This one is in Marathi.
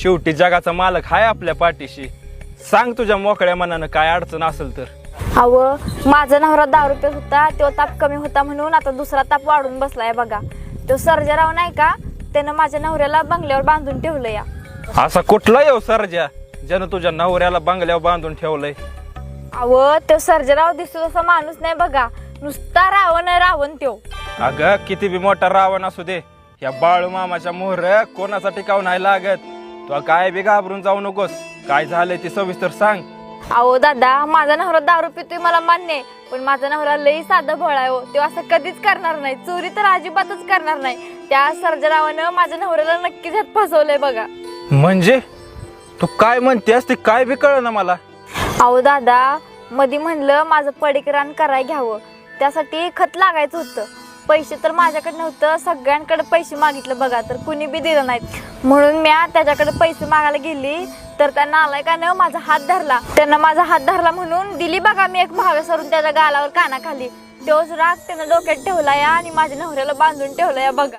शेवटी जगाचा मालक हाय आपल्या पाठीशी. सांग तुझ्या मोकळ्या मनानं काय अडचण असेल तर. अव माझा नवरा दारू पित होता, तो ताप कमी होता म्हणून आता दुसरा ताप वाढून बसलाय बघा. तो सर्जेराव नाही का, त्यानं माझ्या नवऱ्याला बंगल्यावर बांधून ठेवलं या. असा कुठला येऊ सर्जा ज्यानं तुझ्या नवऱ्याला बंगल्यावर बांधून ठेवलंय? अव तो सर्जेराव दिसतो तसा माणूस नाही बघा, नुसता रावण आहे रावण त्यो. अगं किती बी मोठा रावण असू दे, या बाळू मामाच्या मोहर कोणाचा टिकाव नाही लागत. तू काय बी घाबरून जाऊ नकोस. काय झालंय ते सविस्तर सांग. अहो दादा, माझा नवरा दारू पितोय मला मान्य आहे, पण माझा नवरा लई साधा भोळा आहे हो. तो असं कधीच करणार नाही, चोरी तर अजिबातच करणार नाही. त्या सर्जेरावानं माझ्या नवऱ्याला नक्कीच ह्यात फसवलंय बघा. म्हणजे तू काय म्हणतेस ते काय बी कळ ना मला. अहो दादा, मधी म्हणलं माझं पडीकरान कराय घ्यावं, त्यासाठी खत लागायचं होतं. पैसे तर माझ्याकडे नव्हतं, सगळ्यांकडे पैसे मागितलं बघा, तर कुणी बी दिलं नाहीत. म्हणून मी त्याच्याकडे पैसे मागायला गेली तर त्यांना आलाय का न माझा हात धरला. त्यांना माझा हात धरला म्हणून दिली बघा मी एक भावे सरून त्याच्या गालावर कानाखाली. तोच राग त्यानं डोक्यात ठेवला या आणि माझ्या नवऱ्याला बांधून ठेवला या बघा.